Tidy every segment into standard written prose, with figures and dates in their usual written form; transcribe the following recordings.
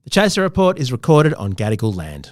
The Chaser Report is recorded on Gadigal land.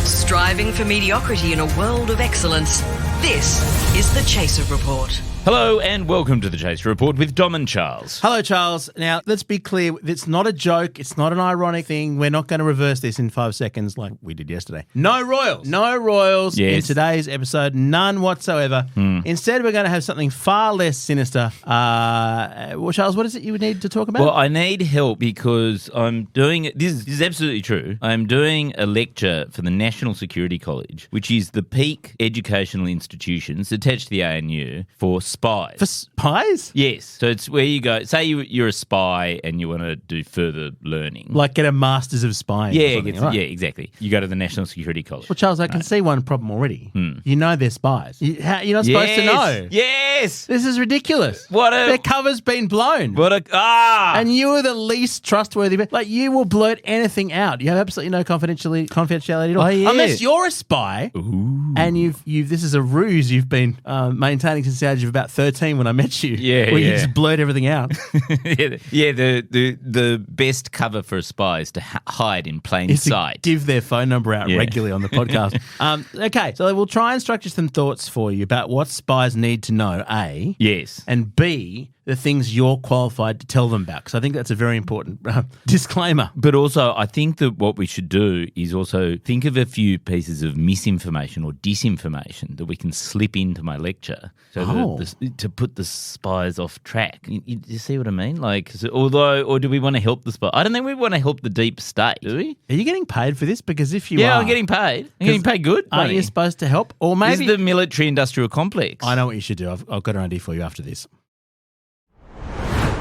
Striving for mediocrity in a world of excellence. This is the Chaser Report. Hello and welcome to the Chaser Report with Dom and Charles. Hello, Charles. Now, let's be clear. It's not a joke. It's not an ironic thing. We're not going to reverse this in 5 seconds like we did yesterday. No royals. No royals in today's episode. None whatsoever. Instead, we're going to have something far less sinister. Well, Charles, what is it you would need to talk about? Well, I need help because I'm doing – this is absolutely true. I'm doing a lecture for the National Security College, which is the peak educational institutions attached to the ANU for spies. For spies? Yes. So it's where you go. Say you're a spy and you want to do further learning. Like get a Masters of Spying. Yeah, right? Yeah, exactly. You go to the National Security College. Well, Charles, I can see one problem already. You know they're spies. You're not supposed to know. Yes. This is ridiculous. Their cover's been blown. And you are the least trustworthy. Like, you will blurt anything out. You have absolutely no confidentiality at all. Oh, yeah. Unless you're a spy. Ooh. And this is a ruse you've been maintaining since the age of about 13 when I met you. Yeah, where you just blurt everything out. The best cover for a spy is to hide in plain sight. Give their phone number out regularly on the podcast. Okay, so we'll try and structure some thoughts for you about what spies need to know, A. Yes. And B, the things you're qualified to tell them about, because I think that's a very important disclaimer. But also, I think that what we should do is also think of a few pieces of misinformation or disinformation that we can slip into my lecture to put the spies off track. You see what I mean? Like, or do we want to help the spy? I don't think we want to help the deep state, do we? Are you getting paid for this? Because if you are... Yeah, I'm getting paid. I'm getting paid good money. Aren't you supposed to help? Or maybe... This is the military-industrial complex. I know what you should do. I've got an idea for you after this.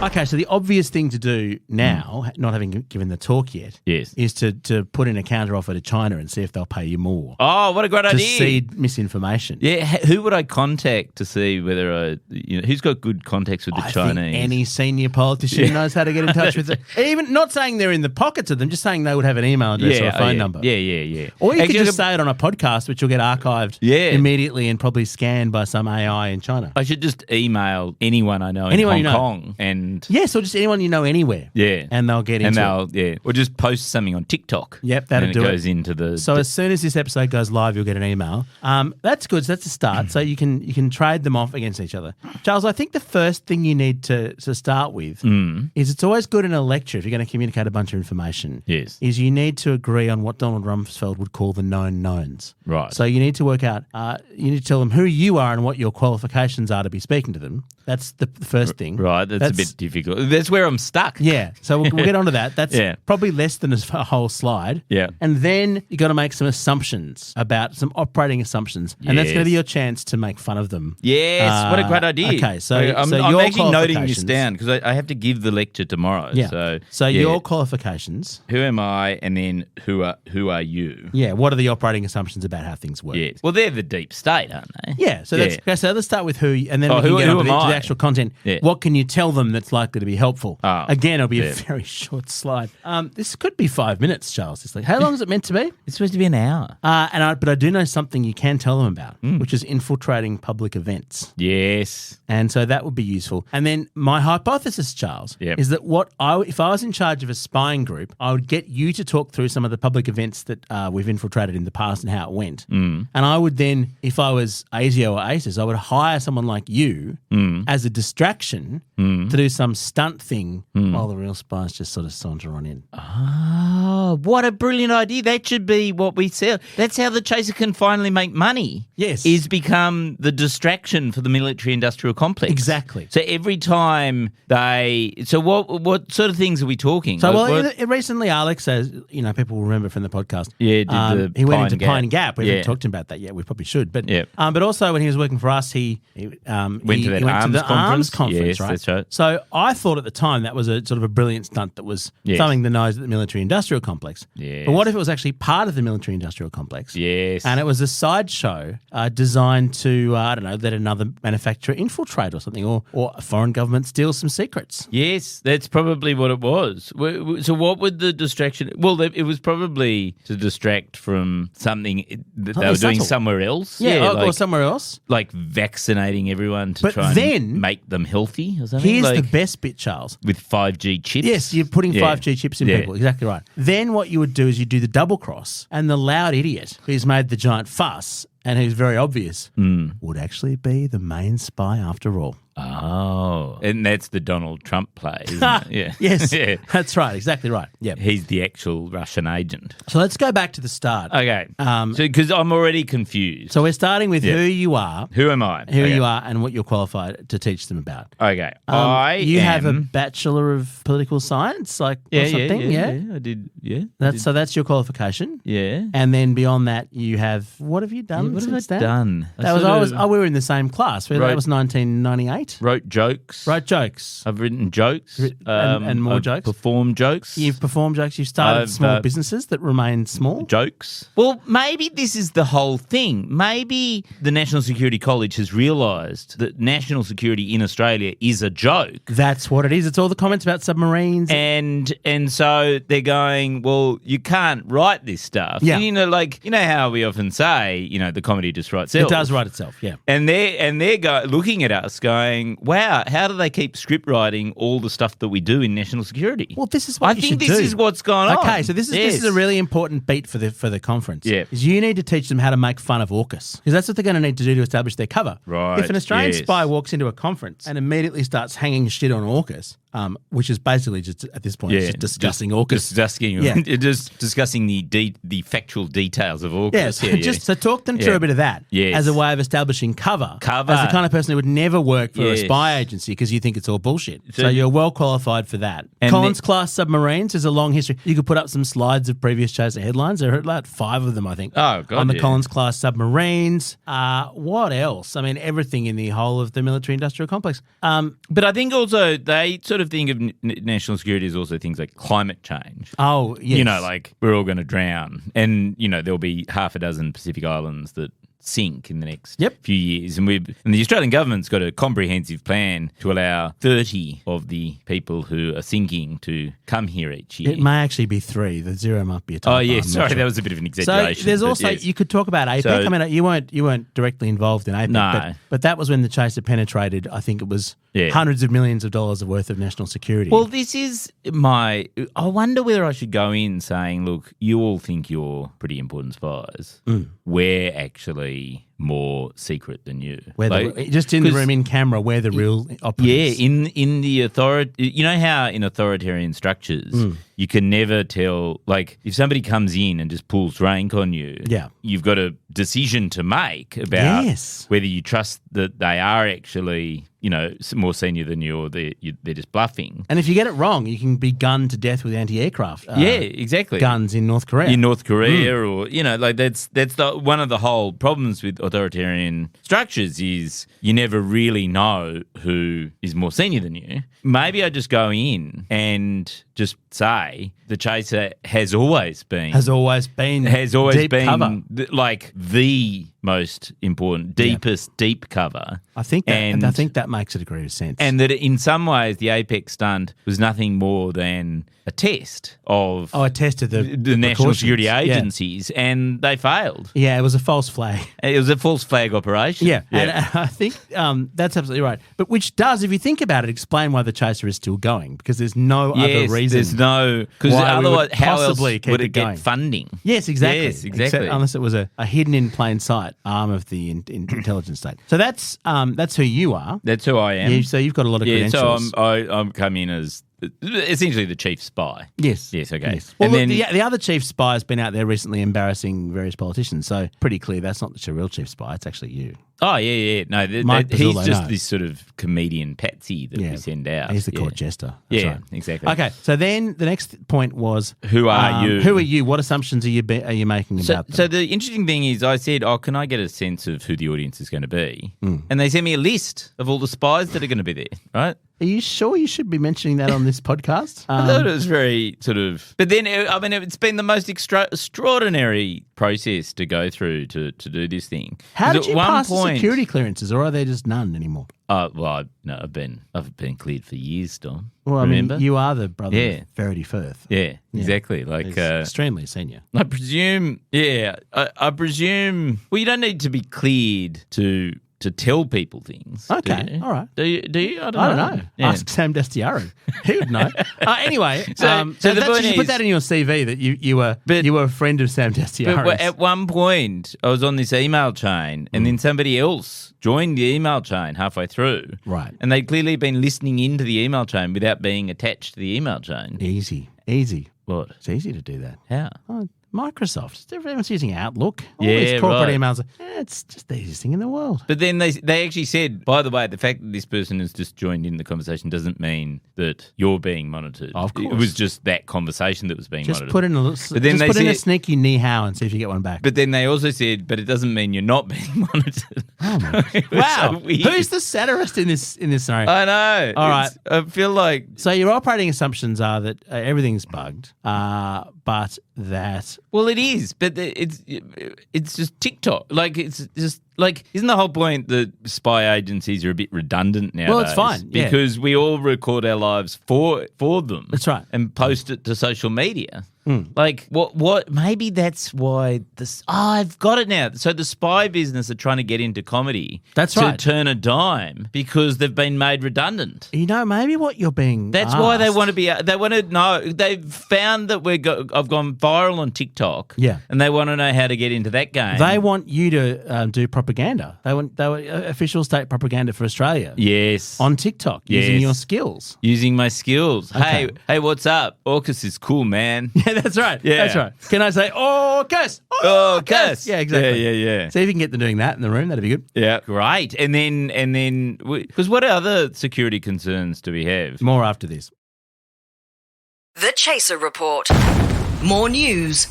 Okay, so the obvious thing to do now, not having given the talk yet, is to put in a counter-offer to China and see if they'll pay you more. Oh, what a great idea. To seed misinformation. Yeah, who would I contact to see whether who's got good contacts with the Chinese? I think any senior politician knows how to get in touch with them. Even not saying they're in the pockets of them, just saying they would have an email address or a phone number. Yeah. Or you could just say it on a podcast, which will get archived immediately and probably scanned by some AI in China. I should just email anyone I know in Hong Kong and... Yes, or just anyone you know anywhere. Yeah. And they'll get into it. Or just post something on TikTok. Yep, that'll do it. And it goes into the... So as soon as this episode goes live, you'll get an email. That's good. So that's a start. So you can trade them off against each other. Charles, I think the first thing you need to start with is it's always good in a lecture, if you're going to communicate a bunch of information, is you need to agree on what Donald Rumsfeld would call the known knowns. Right. So you need to work out, you need to tell them who you are and what your qualifications are to be speaking to them. That's the first thing. Right, that's a bit difficult. That's where I'm stuck. Yeah, so we'll get onto that. That's probably less than a whole slide. Yeah. And then you got to make some assumptions about some operating assumptions. And that's going to be your chance to make fun of them. Yes, what a great idea. Okay, so I'm your actually noting this down because I have to give the lecture tomorrow. Yeah. So your qualifications. Who am I and then who are you? Yeah, what are the operating assumptions about how things work? Yes. Well, they're the deep state, aren't they? Yeah, so let's start with who, and then we can get on to the actual content. Yeah. What can you tell them that's likely to be helpful? Again, it'll be a very short slide. This could be 5 minutes, Charles. How long is it meant to be? It's supposed to be an hour. But I do know something you can tell them about, which is infiltrating public events. Yes. And so that would be useful. And then my hypothesis, Charles, is that if I was in charge of a spying group, I would get you to talk through some of the public events that we've infiltrated in the past and how it went. And I would then, if I was ASIO or ASIS, I would hire someone like you as a distraction to do some stunt thing while the real spies just sort of saunter on in. Oh, what a brilliant idea. That should be what we sell. That's how the Chaser can finally make money. Yes. Is become the distraction for the military-industrial complex. Exactly. So every time So what sort of things are we talking? So, recently Alex, as people will remember from the podcast. Yeah, he went into Pine Gap. We haven't talked to him about that yet. We probably should. But but also when he was working for us, he went to the arms conference. Yes, right? That's right. So I thought at the time that was a sort of a brilliant stunt that was thumbing the nose at the military-industrial complex. complex. Yes. But what if it was actually part of the military-industrial complex? Yes. And it was a sideshow designed to, I don't know, let another manufacturer infiltrate or something, or a foreign government steal some secrets. Yes, that's probably what it was. So what would the distraction... Well, it was probably to distract from something that they were doing subtle. somewhere else. Or somewhere else. Like vaccinating everyone to But try then- and make them healthy or something. Here's like, the best bit, Charles. with 5G chips. Yes, you're putting Yeah. 5G chips in Yeah. people. Exactly right. Then what you would do is you do the double cross, and the loud idiot who's made the giant fuss and who's very obvious would actually be the main spy after all. Oh. And that's the Donald Trump play, isn't it? Yeah. Yes, Yeah. that's right. Exactly right. Yeah. He's the actual Russian agent. So let's go back to the start. Okay. So because I'm already confused. So we're starting with Yeah. who you are, Who am I? who Okay. you are, and what you're qualified to teach them about. Okay. You have a am... Bachelor of Political Science, or something. Yeah, I did. Yeah. So that's your qualification. Yeah. And then beyond that, you have, what have you done? What have I since then? done? That was we were in the same class. That was 1998. Wrote jokes. Wrote jokes. I've written jokes. And more I've jokes. Performed jokes. You've performed jokes. You've started I've, small businesses that remain small. Jokes. Well, maybe this is the whole thing. Maybe the National Security College has realised that national security in Australia is a joke. That's what it is. It's all the comments about submarines. And so they're going, well, you can't write this stuff. Yeah. You know how we often say, the comedy just writes It itself. does write itself, yeah. And they're looking at us going, wow, how do they keep script writing all the stuff that we do in national security? Well, this is what I you think should this do. is what's gone on. Okay, so this is a really important beat for the conference. Yeah. Is you need to teach them how to make fun of AUKUS, because that's what they're going to need to do to establish their cover. Right, If an Australian yes. spy walks into a conference and immediately starts hanging shit on AUKUS, which is basically just at this point just discussing AUKUS. Just discussing the factual details of AUKUS. Yes, so talk them through a bit of that as a way of establishing cover. Cover. As the kind of person who would never work for a Yes. spy agency because you think it's all bullshit. So you're well qualified for that. And Collins-class submarines is a long history. You could put up some slides of previous Chaser headlines. There are like 5 of them, I think. Oh, God, on the yeah. Collins-class submarines. What else? I mean, everything in the whole of the military-industrial complex. But I think also they sort of think of national security as also things like climate change. Oh, yes. Like we're all going to drown. And, there'll be half a dozen Pacific islands that sink in the next few years. And the Australian government's got a comprehensive plan to allow 30 of the people who are sinking to come here each year. It may actually be 3. The 0 might be a typo. Oh, yeah, I'm not sorry, sure. that was a bit of an exaggeration. So there's but also, yes. you could talk about APEC. So- I mean, you weren't directly involved in APEC, No. but that was when the Chaser penetrated, I think it was hundreds of millions of dollars worth of national security. Well, this is I wonder whether I should go in saying, look, you all think you're pretty important spies. We're actually more secret than you. Just in the room, in camera, we're the real operatives. Yeah, in the authority, you know how in authoritarian structures you can never tell, like if somebody comes in and just pulls rank on you, you've got a decision to make about whether you trust that they are actually, more senior than you or they're just bluffing. And if you get it wrong, you can be gunned to death with anti-aircraft exactly. guns in North Korea. Or, that's one of the whole problems with authoritarian structures is you never really know who is more senior than you. Maybe I just go in and just say the Chaser has always been deep cover. Like the most important, deep cover. I think that makes a degree of sense. And that in some ways the APEC stunt was nothing more than a test of a test of the national security agencies, and they failed. Yeah, it was a false flag. It was a false flag operation. Yeah. And I think that's absolutely right. But which does, if you think about it, explain why the Chaser is still going, because there's no other reason. There's no, because otherwise how else would it going. get funding? Yes, exactly. Yes, exactly. Unless it was a hidden in plain sight arm of the intelligence state. So that's who you are. That's who I am. So you've got a lot of credentials. So I'm come in as essentially the chief spy. Yes. Yes, okay. Yes. Well, look, the other chief spy has been out there recently embarrassing various politicians, so pretty clear that's not the real chief spy, it's actually you. Oh, yeah. No, he's just this sort of comedian patsy that we send out. He's the court jester. That's right. Exactly. Okay, so then the next point was... Who are you? Who are you? What assumptions are you making about them? So the interesting thing is I said, can I get a sense of who the audience is going to be? And they sent me a list of all the spies that are going to be there, right? Are you sure you should be mentioning that on this podcast? I thought it was very sort of... But then, I mean, it's been the most extraordinary process to go through to do this thing. How did you pass the security clearances, or are there just none anymore? Well, no, I've been cleared for years, Dom. Well, remember? I mean, you are the brother of Verity Firth. Yeah, exactly. Like He's extremely senior. I presume, I presume. Well, you don't need to be cleared to tell people things. Okay, all right. Do you? I don't know. Yeah. Ask Sam Destiaro. He would know. Anyway, so the point you is, put that in your CV that you were a friend of Sam Destiaro. But at one point, I was on this email chain, and then somebody else joined the email chain halfway through. Right. And they'd clearly been listening into the email chain without being attached to the email chain. Easy. What? It's easy to do that. How? Oh, Microsoft. Everyone's using Outlook. All Yeah, these corporate right. emails. It's just the easiest thing in the world. But then they actually said, by the way, the fact that this person has just joined in the conversation doesn't mean that you're being monitored. Of course. It was just that conversation that was being Just monitored. put in a sneaky knee how and see if you get one back. But then they also said, but it doesn't mean you're not being monitored. Oh my It was wow. so weird. Who's the satirist in this scenario? I know. All right. I feel like... So your operating assumptions are that everything's bugged, but that... Well, it is, but it's just TikTok. Like, it's just... Like, isn't the whole point that spy agencies are a bit redundant nowadays? Well, it's fine, yeah. Because we all record our lives for them. That's right. And post it to social media. Like, what? Maybe that's why this... Oh, I've got it now. So the spy business are trying to get into comedy. That's to right. turn a dime because they've been made redundant. You know, maybe what you're being That's asked, why they want to be... They want to know... They've found that I've gone viral on TikTok. Yeah. And they want to know how to get into that game. They want you to do propaganda. They want official state propaganda for Australia. Yes. On TikTok, using your skills. Using my skills. Okay. Hey, what's up? AUKUS is cool, man. Yeah, that's right. Yeah. That's right. Can I say, AUKUS? AUKUS. Yeah, exactly. Yeah. See if you can get them doing that in the room. That'd be good. Yeah, great. And then, because what other security concerns do we have? More after this. The Chaser Report. More news,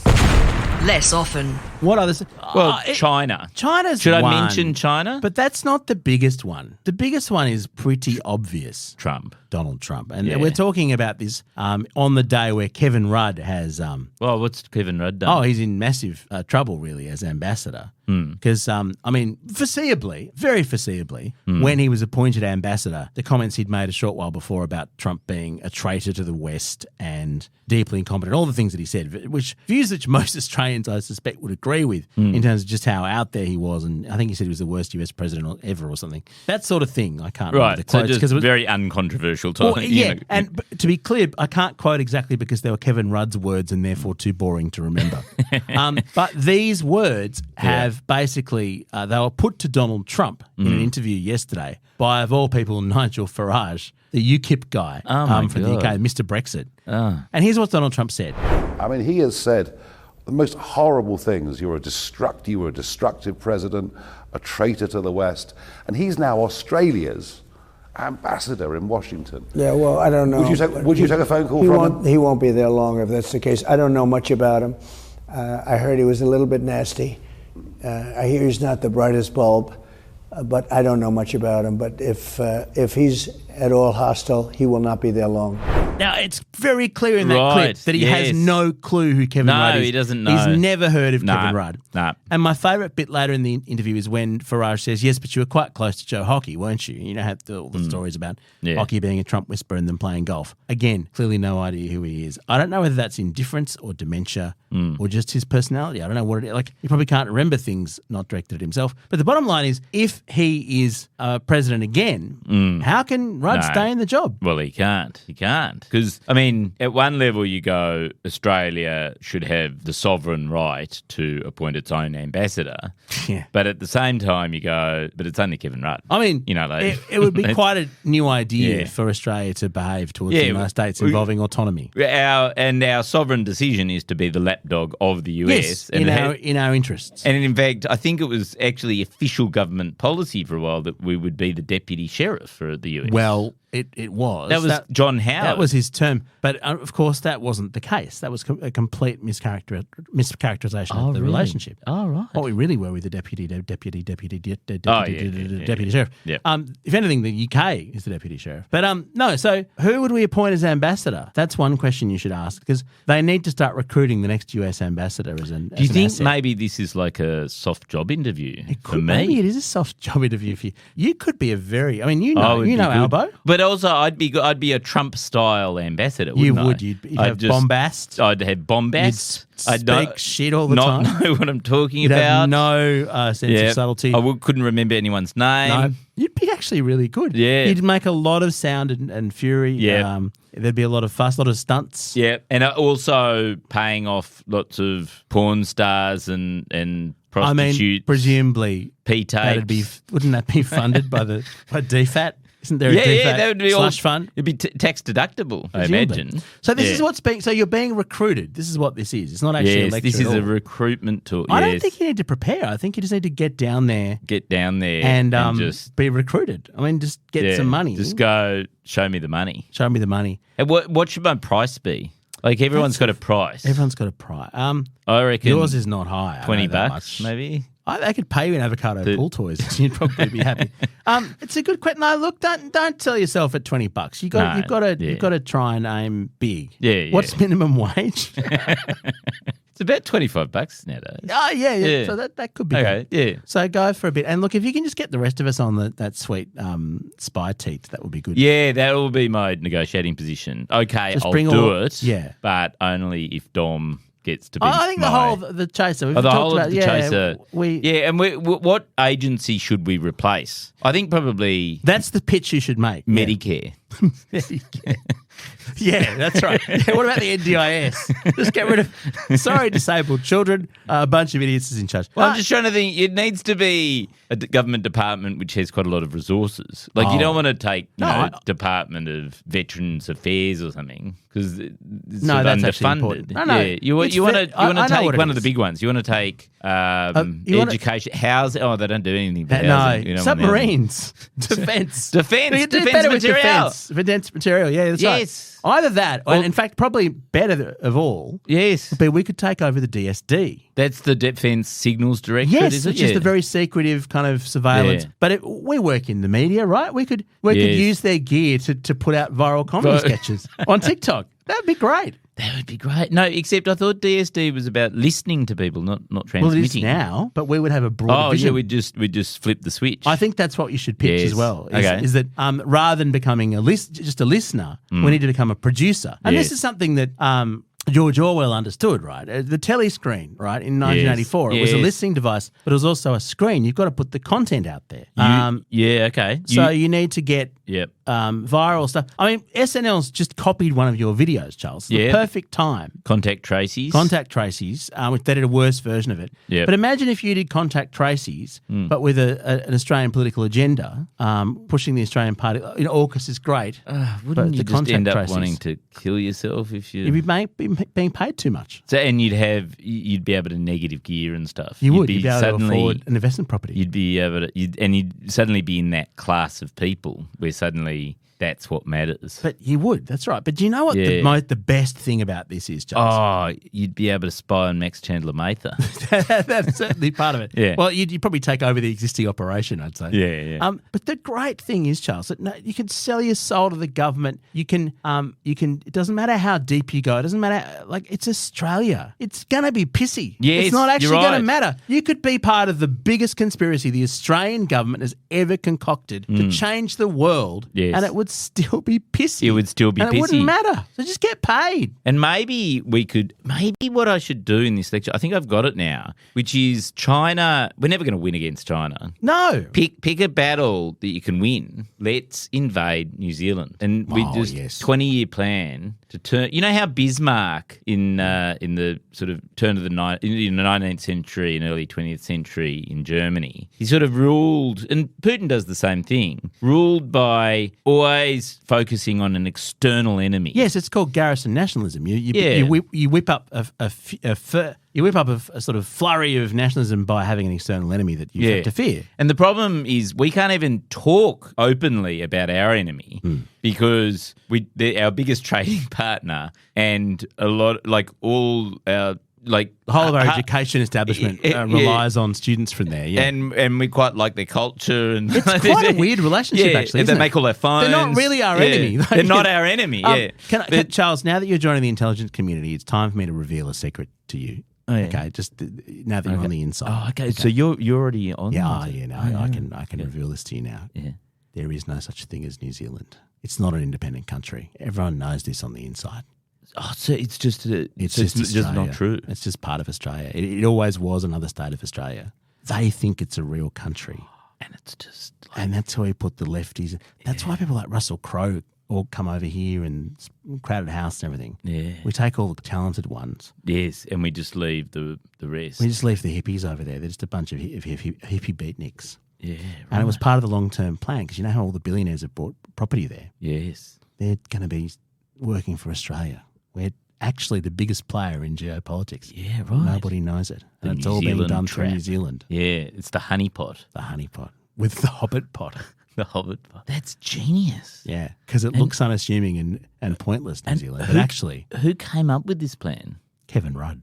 less often. What others? Well, China. China's Should I one, mention China? But that's not the biggest one. The biggest one is pretty obvious. Trump. Donald Trump. And Yeah. we're talking about this on the day where Kevin Rudd has... Well, what's Kevin Rudd done? Oh, he's in massive trouble, really, as ambassador. Because, I mean, very foreseeably, when he was appointed ambassador, the comments he'd made a short while before about Trump being a traitor to the West and deeply incompetent, all the things that he said, views which most Australians, I suspect, would agree with in terms of just how out there he was. And I think he said he was the worst US president ever or something. That sort of thing. I can't remember the quotes. So just very uncontroversial topic. Well, yeah, and to be clear, I can't quote exactly because they were Kevin Rudd's words and therefore too boring to remember. But these words have basically, they were put to Donald Trump in an interview yesterday by, of all people, Nigel Farage, the UKIP guy from the UK, Mr. Brexit. And here's what Donald Trump said. I mean, he has said the most horrible things. You were a destructive president, a traitor to the West, and he's now Australia's ambassador in Washington. Yeah, well, I don't know. Would you take a phone call from him? He won't be there long if that's the case. I don't know much about him. I heard he was a little bit nasty. I hear he's not the brightest bulb, but I don't know much about him. But if he's at all hostile, he will not be there long. Now, it's very clear in that clip that he has no clue who Kevin Rudd is. No, he doesn't know. He's never heard of Kevin Rudd. No. And my favourite bit later in the interview is when Farage says, yes, but you were quite close to Joe Hockey, weren't you? You know, had all the stories about Hockey being a Trump whisperer and them playing golf. Again, clearly no idea who he is. I don't know whether that's indifference or dementia or just his personality. I don't know what it is. Like, he probably can't remember things not directed at himself. But the bottom line is, if he is president again, how can Rudd stay in the job? Well, he can't. He can't. Because, I mean, at one level you go, Australia should have the sovereign right to appoint its own ambassador. Yeah. But at the same time you go, but it's only Kevin Rudd. I mean, you know, like, it would be quite a new idea Yeah. for Australia to behave towards the United States involving autonomy. Our sovereign decision is to be the lapdog of the US. Yes, in our interests. And in fact, I think it was actually official government policy for a while that we would be the deputy sheriff for the US. Well, it was. That was John Howard. That was his term. But of course, that wasn't the case. That was a complete mischaracterization of the relationship. Oh, right. What we really were with the deputy sheriff. Yeah. If anything, the UK is the deputy sheriff. But no, so who would we appoint as ambassador? That's one question you should ask, because they need to start recruiting the next US ambassador as an Do you think asset. maybe this is like a soft job interview for me? Maybe it is a soft job interview for you. You could be a very, I mean, you know Albo. But also, I'd be a Trump-style ambassador, wouldn't I? You'd have bombast. I'd have bombast. I'd speak shit all the not time. know what I'm talking You'd about. have no sense of subtlety. I couldn't remember anyone's name. No, you'd be actually really good. Yeah. You'd make a lot of sound and fury. Yeah. There'd be a lot of fuss, a lot of stunts. Yeah, and also paying off lots of porn stars and prostitutes. I mean, presumably, P-tapes. wouldn't that be funded by DFAT? Isn't there a DFAT that would be slush fund? It'd be tax deductible, I Presumably. imagine. So this is what's being. So you're being recruited. This is what this is. It's not actually a lecture. This is at all. a recruitment tool. I don't think you need to prepare. I think you just need to get down there. And just be recruited. I mean, just get some money. Just go, show me the money. Show me the money. And what should my price be? Like, everyone's got a price. Everyone's got a price. I reckon Yours is not high. $20, maybe. They could pay you in avocado pool toys. You'd probably be happy. It's a good question. No, look, don't sell yourself at $20. You've got to try and aim big. Yeah. What's minimum wage? It's about $25 nowadays. Oh, yeah. So that could be okay. good. Yeah. So go for a bit. And look, if you can just get the rest of us on that sweet spy teat, that would be good. Yeah, that will be my negotiating position. Okay, Just I'll bring do all- it. yeah. But only if Dom gets to be. I think the whole of the chaser. We've the talked whole about, of the chaser. And what agency should we replace? I think probably that's the pitch you should make. Medicare. Yeah, that's right. Yeah, what about the NDIS? Just get rid of, disabled children. A bunch of idiots is in charge. Well, I'm just trying to think. It needs to be a government department which has quite a lot of resources. Like, you don't want to take Department of Veterans Affairs or something, because it's sort of that's underfunded. No. Yeah, you want to take one of the big ones. You want to take education, housing. Oh, they don't do anything for housing. You know, submarines, defence. Defence material. Defence material, yeah, that's right. Yes. Either that, or in fact, probably better of all, yes, but we could take over the DSD. That's the Defence Signals Directorate, yes, is it? Which is the very secretive kind of surveillance. Yeah. But we work in the media, right? We could use their gear to put out viral comedy sketches on TikTok. That'd be great. That would be great. No, except I thought DSD was about listening to people, not transmitting. Well, it is now, but we would have a broader vision. Yeah, we'd just flip the switch. I think that's what you should pitch as well. Okay. Is that rather than becoming just a listener, we need to become a producer. And this is something that George Orwell understood, right? The telescreen, right, in 1984. It was a listening device, but it was also a screen. You've got to put the content out there. Okay. So you need to get viral stuff. I mean, SNL's just copied one of your videos, Charles. The perfect time. Contact Tracy's. Which they did a worse version of it. Yep. But imagine if you did Contact Tracy's, but with an Australian political agenda, pushing the Australian party. AUKUS is great. Wouldn't you just end up Tracy's, wanting to kill yourself if you... You'd be being paid too much. So, and you'd be able to negative gear and stuff. You'd be able to afford an investment property. You'd be able to, you'd suddenly be in that class of people where suddenly that's what matters. But you would, that's right. But do you know what the best thing about this is, Charles? Oh, you'd be able to spy on Max Chandler Mather. That's certainly part of it. Yeah. Well, you'd probably take over the existing operation, I'd say. Yeah. But the great thing is, Charles, that you can sell your soul to the government. You can. It doesn't matter how deep you go. It doesn't matter. Like, it's Australia. It's gonna be pissy. Yes, it's not actually you're right. gonna matter. You could be part of the biggest conspiracy the Australian government has ever concocted to change the world, and it would still be pissy. It would still be and pissy. It wouldn't matter. So just get paid. And maybe what I should do in this lecture, I think I've got it now, which is China. We're never going to win against China. No. Pick a battle that you can win. Let's invade New Zealand. And we 20-year plan to turn. You know how Bismarck in the sort of turn of the 19th century and early 20th century in Germany, he sort of ruled, and Putin does the same thing, ruled by always focusing on an external enemy. Yes, it's called garrison nationalism. You whip up a You whip up a sort of flurry of nationalism by having an external enemy that you have to fear. And the problem is we can't even talk openly about our enemy because our biggest trading partner and a lot, like all our the whole of our education establishment relies on students from there, and we quite like their culture, and it's quite a weird relationship. Actually, they make all their phones. They're not really our enemy. They're not our enemy. Charles, now that you're joining the intelligence community, it's time for me to reveal a secret to you. Oh, yeah. Okay, just now that you're on the inside. Oh, okay. So you're already on. I can reveal this to you now. Yeah. There is no such thing as New Zealand. It's not an independent country. Everyone knows this on the inside. Oh, so it's just just not true. It's just part of Australia. It always was another state of Australia. They think it's a real country, and it's just, and that's why we put the lefties. That's why people like Russell Crowe all come over here and crowded house and everything. Yeah, we take all the talented ones. Yes, and we just leave the rest. We just leave the hippies over there. They're just a bunch of hippie beatniks. Yeah, right. And it was part of the long-term plan because you know how all the billionaires have bought property there. Yes, they're going to be working for Australia. We're actually the biggest player in geopolitics. Yeah, right. Nobody knows it. And it's all being done through New Zealand. Yeah, it's the honeypot. The honeypot. With the hobbit pot. The hobbit pot. That's genius. Yeah, because it looks unassuming and pointless, New Zealand. But actually... Who came up with this plan? Kevin Rudd.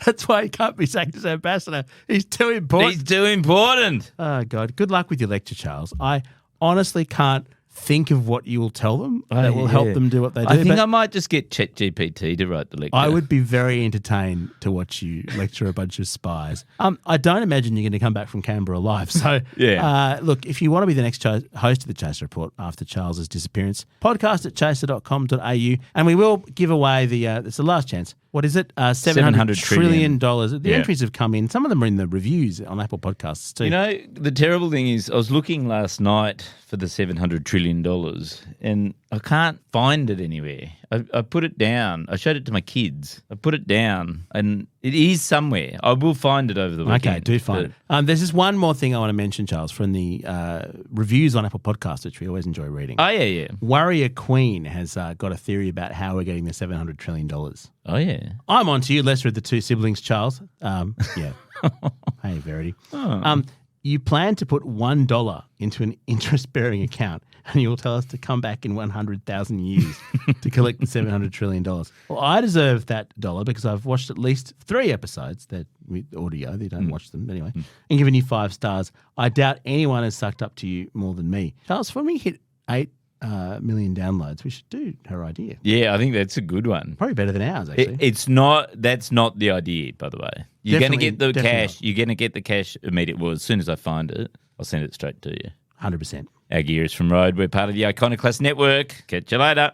That's why he can't be sacked as ambassador. He's too important. He's too important. Oh, God. Good luck with your lecture, Charles. I honestly can't think of what you will tell them that will help them do what they do. I think I might just get ChatGPT to write the lecture. I would be very entertained to watch you lecture a bunch of spies. I don't imagine you're going to come back from Canberra alive. So, look, if you want to be the next host of the Chaser Report after Charles's disappearance, podcast@chaser.com.au, and we will give away it's the last chance. What is it? $700 trillion. The entries have come in. Some of them are in the reviews on Apple Podcasts too. You know, the terrible thing is I was looking last night for the $700 trillion and I can't find it anywhere. I put it down. I showed it to my kids. I put it down and it is somewhere. I will find it over the weekend. Okay, do find it. There's just one more thing I want to mention, Charles, from the reviews on Apple Podcasts, which we always enjoy reading. Oh, yeah. Warrior Queen has got a theory about how we're getting the $700 trillion. Oh, yeah. I'm on to you, lesser of the two siblings, Charles. Yeah. Hey, Verity. Oh. You plan to put $1 into an interest-bearing account and you'll tell us to come back in 100,000 years to collect the $700 trillion. Well, I deserve that dollar because I've watched at least 3 episodes that with audio. They don't watch them anyway. And given you 5 stars. I doubt anyone has sucked up to you more than me. Charles, when we hit 8 million downloads, we should do her idea. Yeah, I think that's a good one. Probably better than ours, actually. That's not the idea, by the way. You're going to get the cash. You're going to get the cash immediately. Well, as soon as I find it, I'll send it straight to you. 100%. Our gear is from Road. We're part of the Iconoclast Network. Catch you later.